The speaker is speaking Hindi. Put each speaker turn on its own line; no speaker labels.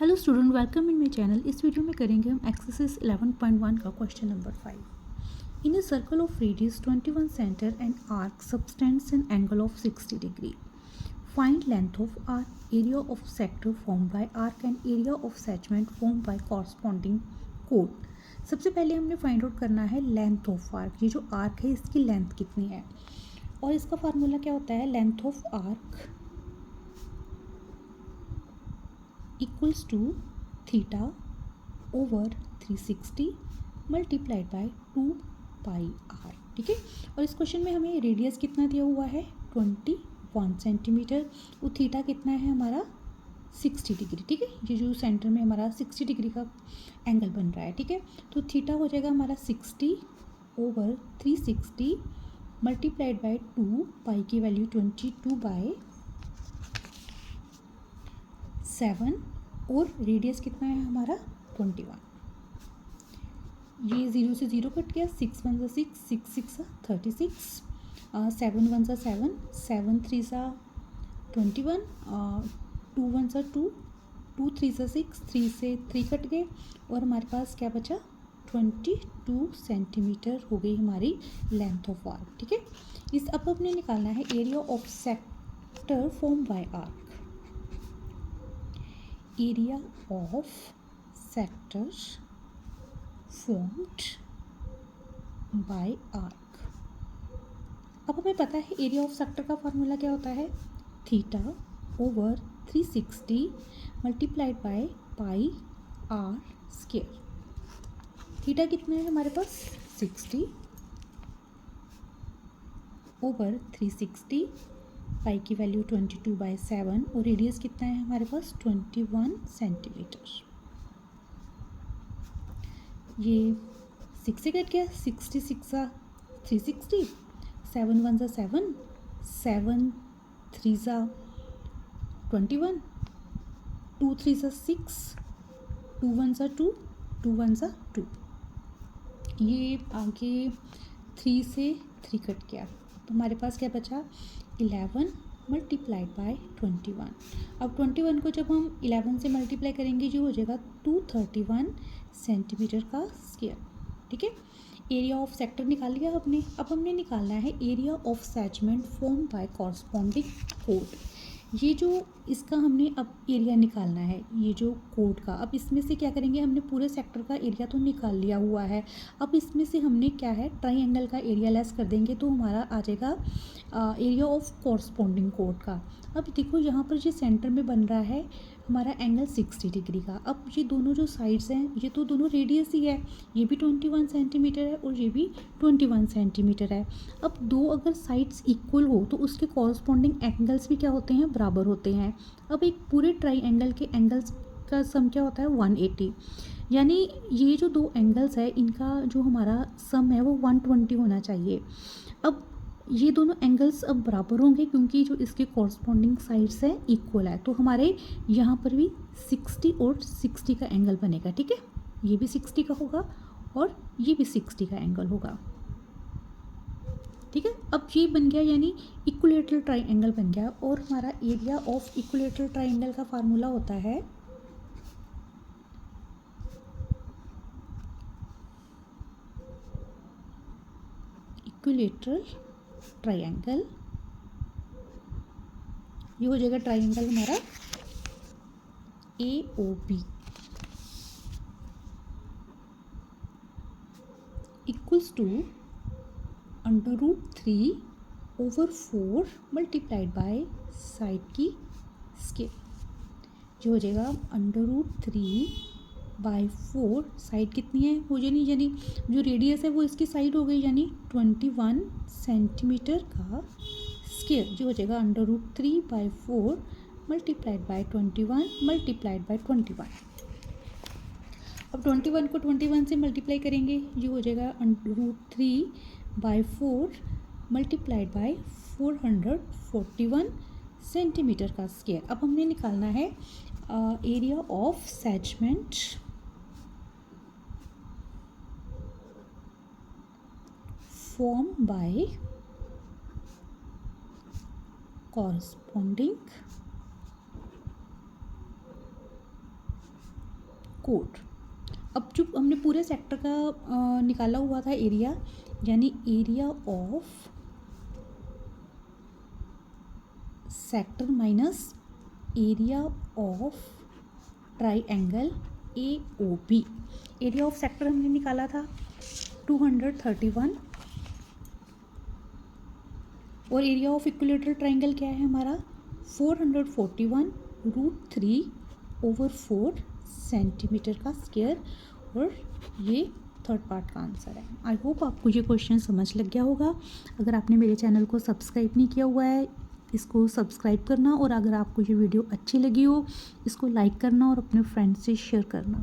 Hello student, welcome in my channel. इस वीडियो में करेंगे हम एक्सरसाइज 11.1 का question number 5। In a circle of radius 21 centre and arc subtends an angle of 60 degree. Find length of arc, area of sector form by arc and area of segment form by corresponding code. सबसे पहले हमने फाइंड आउट करना है लेंथ ऑफ आर्क। ये जो आर्क है इसकी लेंथ कितनी है, और इसका फार्मूला क्या होता है, length of arc equals to theta over 360 multiplied by 2 pi r. ठीक है, और इस क्वेश्चन में हमें रेडियस कितना दिया हुआ है 21 सेंटीमीटर, और थीटा कितना है हमारा 60 डिग्री। ठीक है, ये जो सेंटर में हमारा 60 डिग्री का एंगल बन रहा है। ठीक है, तो थीटा हो जाएगा हमारा 60 ओवर 360 मल्टीप्लाइड बाय 2 पाई की वैल्यू 22 बाय 7, और रेडियस कितना है हमारा 21। ये 0 से 0 कट गया, 6 1 6 6 6 36, 7 1 7 7 3 21, 2 1 2 2 3 6 3 से 3 कट गए, और हमारे पास क्या बचा 22 सेंटीमीटर हो गई हमारी लेंथ ऑफ आर्क। ठीक है, इस अब हमने निकालना है area of sector form by arc. Area of sector formed by arc. अब हमें पता है एरिया ऑफ सेक्टर का फार्मूला क्या होता है, theta over 360 multiplied by pi r square. Theta कितना है हमारे पास 60 ओवर 360, पाई की वैल्यू 22 बाय 7, और रेडियस कितना है हमारे पास 21 सेंटीमीटर। ये 6 से कट गया, 66 360, 7 1 7 7 3 21, 2 3 6, 2 1 2 2 1 2। ये आगे 3 से 3 कट गया, तो हमारे पास क्या बचा 11 मल्टीप्लाइड बाय 21। अब 21 को जब हम 11 से मल्टीप्लाई करेंगे जो हो जाएगा 231 सेंटीमीटर का स्क्वायर। ठीक है, एरिया ऑफ सेक्टर निकाल लिया हमने। अब हमने निकालना है area of segment form by corresponding code. ये जो इसका हमने अब एरिया निकालना है, ये जो कोड का, अब इसमें से क्या करेंगे, हमने पूरे सेक्टर का एरिया तो निकाल लिया हुआ है। अब इसमें से हमने क्या है ट्राइंगल का एरिया लेस कर देंगे, तो हमारा आ जाएगा एरिया ऑफ कॉरस्पॉन्डिंग कोड का। अब देखो यहाँ पर ये सेंटर में बन रहा है हमारा एंगल 60 डिग्री का। अब ये दोनों जो साइड्स हैं ये तो दोनों रेडियस ही है, ये भी 21 सेंटीमीटर है और ये भी 21 सेंटीमीटर है। अब दो अगर साइड्स इक्वल हो तो उसके कॉरस्पॉन्डिंग एंगल्स भी क्या होते हैं, बराबर होते हैं। अब एक पूरे ट्राइंगल के एंगल्स का सम क्या होता है 180, यानी ये जो दो एंगल्स है इनका जो हमारा सम है वो 120 होना चाहिए। अब ये दोनों एंगल्स अब बराबर होंगे क्योंकि जो इसके कॉरस्पॉन्डिंग साइड्स हैं इक्वल है, तो हमारे यहाँ पर भी 60 और 60 का एंगल बनेगा। ठीक है, ये भी 60 का होगा और ये भी 60 का एंगल होगा। ठीक है, अब ये बन गया यानी इक्विलेटरल ट्राइंगल बन गया, और हमारा एरिया ऑफ इक्विलेटरल ट्राइंगल का फार्मूला होता है इक्विलेटरल ट्राइंगल। ये हो जाएगा ट्राइंगल हमारा AOB equals to √3 over 4 multiplied by side की स्केल। जो हो जाएगा √3 बाय 4, साइड कितनी है वो यानी जो रेडियस है वो इसकी साइड हो गई, यानी 21 सेंटीमीटर का स्केल। जो हो जाएगा √3 by 4 multiplied by 21 multiplied by 21। अब 21 को 21 से मल्टीप्लाई करेंगे, ये हो जाएगा √3 बाय 4 मल्टीप्लाइड बाय 441 सेंटीमीटर का स्क्वायर। अब हमने निकालना है area of segment form by corresponding code. अब जो हमने पूरे सेक्टर का निकाला हुआ था एरिया, यानी area of sector minus area of triangle AOB। Area of sector हमने निकाला था 231 और एरिया ऑफ इक्विलेटरल ट्राइंगल क्या है हमारा 441√3/4 सेंटीमीटर का स्क्वायर। और ये थर्ड पार्ट का आंसर है। आई होप आपको ये क्वेश्चन समझ लग गया होगा। अगर आपने मेरे चैनल को सब्सक्राइब नहीं किया हुआ है, इसको सब्सक्राइब करना, और अगर आपको ये वीडियो अच्छी लगी हो इसको लाइक करना और अपने फ्रेंड्स से शेयर करना।